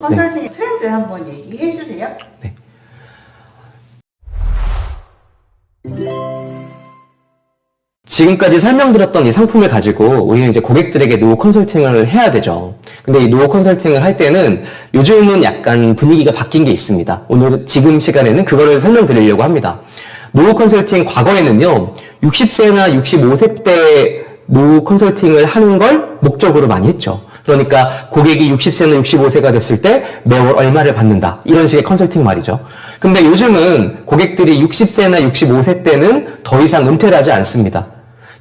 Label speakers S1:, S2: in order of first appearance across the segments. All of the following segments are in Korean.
S1: 컨설팅 트렌드 한번 얘기해 주세요.
S2: 네. 지금까지 설명드렸던 이 상품을 가지고 우리는 이제 고객들에게 노후 컨설팅을 해야 되죠. 근데 이 노후 컨설팅을 할 때는 요즘은 약간 분위기가 바뀐 게 있습니다. 오늘 지금 시간에는 그거를 설명드리려고 합니다. 노후 컨설팅 과거에는요, 60세나 65세 때 노후 컨설팅을 하는 걸 목적으로 많이 했죠. 그러니까 고객이 60세나 65세가 됐을 때 매월 얼마를 받는다. 이런 식의 컨설팅 말이죠. 근데 요즘은 고객들이 60세나 65세 때는 더 이상 은퇴를 하지 않습니다.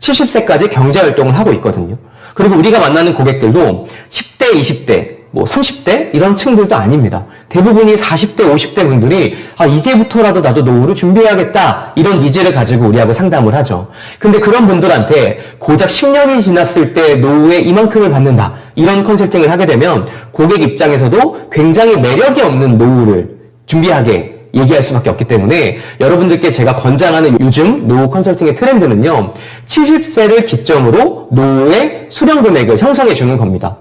S2: 70세까지 경제활동을 하고 있거든요. 그리고 우리가 만나는 고객들도 10대, 20대, 30대 이런 층들도 아닙니다. 대부분이 40대, 50대 분들이 이제부터라도 나도 노후를 준비해야겠다 이런 니즈를 가지고 우리하고 상담을 하죠. 근데 그런 분들한테 고작 10년이 지났을 때 노후에 이만큼을 받는다 이런 컨설팅을 하게 되면 고객 입장에서도 굉장히 매력이 없는 노후를 준비하게 얘기할 수밖에 없기 때문에 여러분들께 제가 권장하는 요즘 노후 컨설팅의 트렌드는요, 70세를 기점으로 노후의 수령 금액을 형성해 주는 겁니다.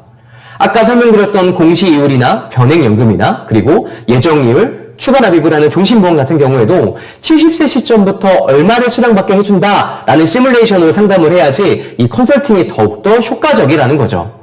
S2: 아까 설명드렸던 공시이율이나 변액연금이나 그리고 예정이율, 추가납입을 종신보험 같은 경우에도 70세 시점부터 얼마를 수령받게 해준다라는 시뮬레이션으로 상담을 해야지 이 컨설팅이 더욱더 효과적이라는 거죠.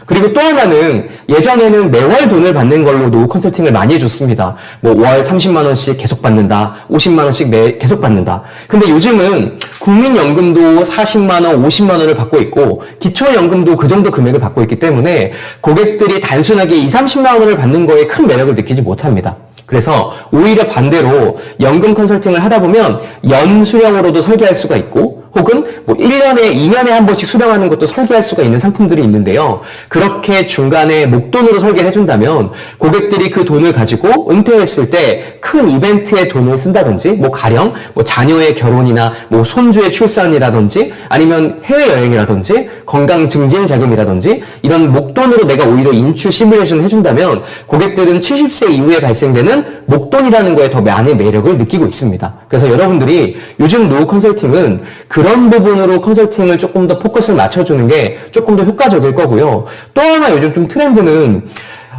S2: 그리고 또 하나는 예전에는 매월 돈을 받는 걸로 노후 컨설팅을 많이 해줬습니다. 월 30만 원씩 계속 받는다, 50만 원씩 계속 받는다. 근데 요즘은 국민연금도 40만 원, 50만 원을 받고 있고 기초연금도 그 정도 금액을 받고 있기 때문에 고객들이 단순하게 20, 30만 원을 받는 거에 큰 매력을 느끼지 못합니다. 그래서 오히려 반대로 연금 컨설팅을 하다 보면 연수령으로도 설계할 수가 있고 혹은 1년에 2년에 한 번씩 수령하는 것도 설계할 수가 있는 상품들이 있는데요. 그렇게 중간에 목돈으로 설계를 해준다면 고객들이 그 돈을 가지고 은퇴했을 때 큰 이벤트에 돈을 쓴다든지 가령 자녀의 결혼이나 손주의 출산이라든지 아니면 해외여행이라든지 건강 증진 자금이라든지 이런 목돈으로 내가 오히려 인출 시뮬레이션을 해준다면 고객들은 70세 이후에 발생되는 목돈이라는 거에 더 많은 매력을 느끼고 있습니다. 그래서 여러분들이 요즘 노후 컨설팅은 그런 부분으로 컨설팅을 조금 더 포커스를 맞춰주는 게 조금 더 효과적일 거고요. 또 하나 요즘 좀 트렌드는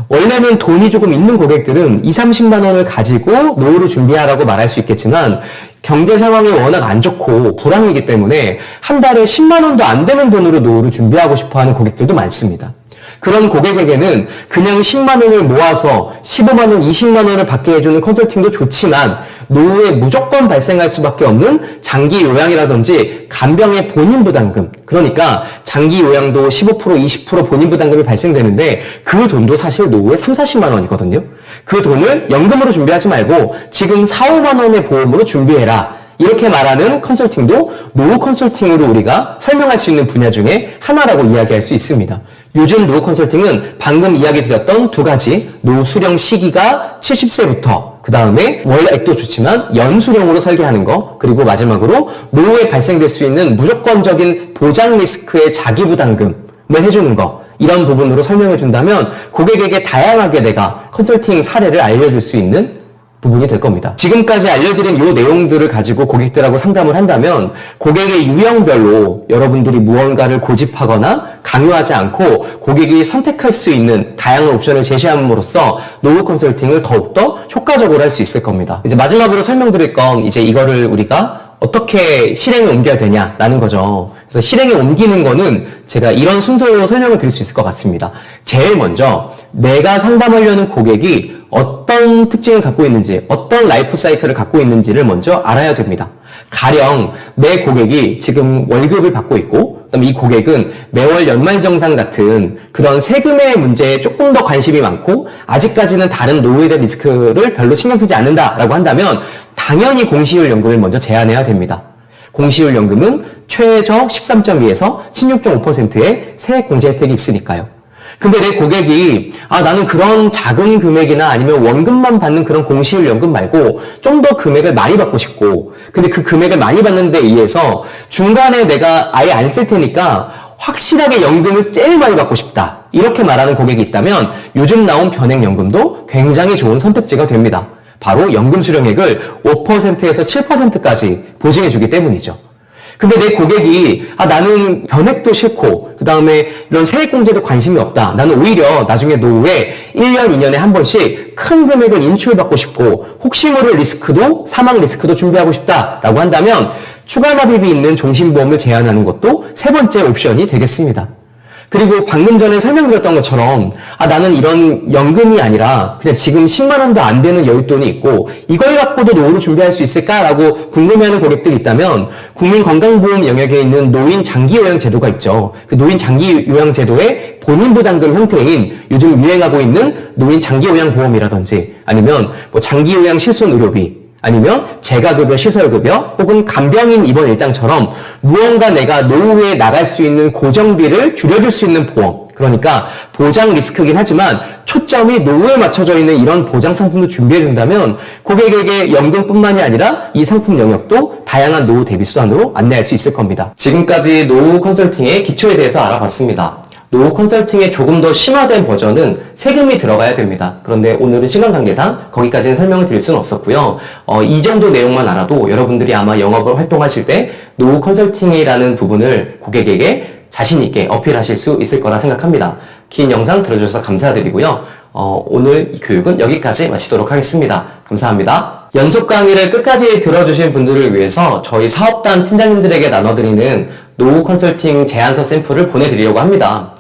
S2: 원래는 돈이 조금 있는 고객들은 20, 30만 원을 가지고 노후를 준비하라고 말할 수 있겠지만 경제 상황이 워낙 안 좋고 불황이기 때문에 한 달에 10만 원도 안 되는 돈으로 노후를 준비하고 싶어하는 고객들도 많습니다. 그런 고객에게는 그냥 10만 원을 모아서 15만 원, 20만 원을 받게 해주는 컨설팅도 좋지만 노후에 무조건 발생할 수밖에 없는 장기 요양이라든지 간병의 본인 부담금, 그러니까 장기 요양도 15%, 20% 본인 부담금이 발생되는데 그 돈도 사실 노후에 3, 40만 원이거든요. 그 돈을 연금으로 준비하지 말고 지금 4, 5만 원의 보험으로 준비해라. 이렇게 말하는 컨설팅도 노후 컨설팅으로 우리가 설명할 수 있는 분야 중에 하나라고 이야기할 수 있습니다. 요즘 노후 컨설팅은 방금 이야기 드렸던 두 가지, 노후 수령 시기가 70세부터 그 다음에 월액도 좋지만 연수령으로 설계하는 거, 그리고 마지막으로 노후에 발생될 수 있는 무조건적인 보장 리스크의 자기부담금을 해주는 거, 이런 부분으로 설명해 준다면 고객에게 다양하게 내가 컨설팅 사례를 알려줄 수 있는 부분이 될 겁니다. 지금까지 알려드린 이 내용들을 가지고 고객들하고 상담을 한다면 고객의 유형별로 여러분들이 무언가를 고집하거나 강요하지 않고 고객이 선택할 수 있는 다양한 옵션을 제시함으로써 노후 컨설팅을 더욱더 효과적으로 할 수 있을 겁니다. 이제 마지막으로 설명드릴 건 이제 이거를 우리가 어떻게 실행에 옮겨야 되냐라는 거죠. 그래서 실행에 옮기는 거는 제가 이런 순서로 설명을 드릴 수 있을 것 같습니다. 제일 먼저 내가 상담하려는 고객이 어떤 특징을 갖고 있는지, 어떤 라이프 사이클을 갖고 있는지를 먼저 알아야 됩니다. 가령 내 고객이 지금 월급을 받고 있고 그다음에 이 고객은 매월 연말정산 같은 그런 세금의 문제에 조금 더 관심이 많고 아직까지는 다른 노후에 대한 리스크를 별로 신경 쓰지 않는다라고 한다면 당연히 공시율 연금을 먼저 제안해야 됩니다. 공시율 연금은 최저 13.2에서 16.5%의 세액 공제 혜택이 있으니까요. 근데 내 고객이 나는 그런 작은 금액이나 아니면 원금만 받는 그런 공시율 연금 말고 좀 더 금액을 많이 받고 싶고 근데 그 금액을 많이 받는 데 의해서 중간에 내가 아예 안 쓸 테니까 확실하게 연금을 제일 많이 받고 싶다. 이렇게 말하는 고객이 있다면 요즘 나온 변액연금도 굉장히 좋은 선택지가 됩니다. 바로 연금 수령액을 5%에서 7%까지 보증해 주기 때문이죠. 근데 내 고객이 나는 변액도 싫고 그 다음에 이런 세액공제도 관심이 없다. 나는 오히려 나중에 노후에 1년, 2년에 한 번씩 큰 금액을 인출받고 싶고 혹시 모를 리스크도 사망 리스크도 준비하고 싶다라고 한다면 추가 납입이 있는 종신보험을 제한하는 것도 세 번째 옵션이 되겠습니다. 그리고 방금 전에 설명드렸던 것처럼 나는 이런 연금이 아니라 그냥 지금 10만 원도 안 되는 여윳돈이 있고 이걸 갖고도 노후를 준비할 수 있을까라고 궁금해하는 고객들이 있다면 국민건강보험 영역에 있는 노인 장기요양제도가 있죠. 그 노인 장기요양제도의 본인 부담금 형태인 요즘 유행하고 있는 노인 장기요양보험이라든지 아니면 뭐 장기요양 실손의료비 아니면 재가급여, 시설급여, 혹은 간병인 입원 일당처럼 무언가 내가 노후에 나갈 수 있는 고정비를 줄여줄 수 있는 보험. 그러니까 보장 리스크긴 하지만 초점이 노후에 맞춰져 있는 이런 보장 상품도 준비해준다면 고객에게 연금뿐만이 아니라 이 상품 영역도 다양한 노후 대비 수단으로 안내할 수 있을 겁니다. 지금까지 노후 컨설팅의 기초에 대해서 알아봤습니다. 노후 컨설팅의 조금 더 심화된 버전은 세금이 들어가야 됩니다. 그런데 오늘은 시간 관계상 거기까지는 설명을 드릴 수는 없었고요. 이 정도 내용만 알아도 여러분들이 아마 영업을 활동하실 때 노후 컨설팅이라는 부분을 고객에게 자신 있게 어필하실 수 있을 거라 생각합니다. 긴 영상 들어주셔서 감사드리고요. 오늘 이 교육은 여기까지 마치도록 하겠습니다. 감사합니다. 연속 강의를 끝까지 들어주신 분들을 위해서 저희 사업단 팀장님들에게 나눠드리는 노후 컨설팅 제안서 샘플을 보내드리려고 합니다.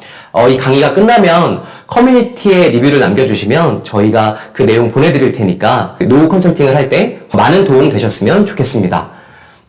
S2: 이 강의가 끝나면 커뮤니티에 리뷰를 남겨주시면 저희가 그 내용 보내드릴 테니까 노후 컨설팅을 할 때 많은 도움 되셨으면 좋겠습니다.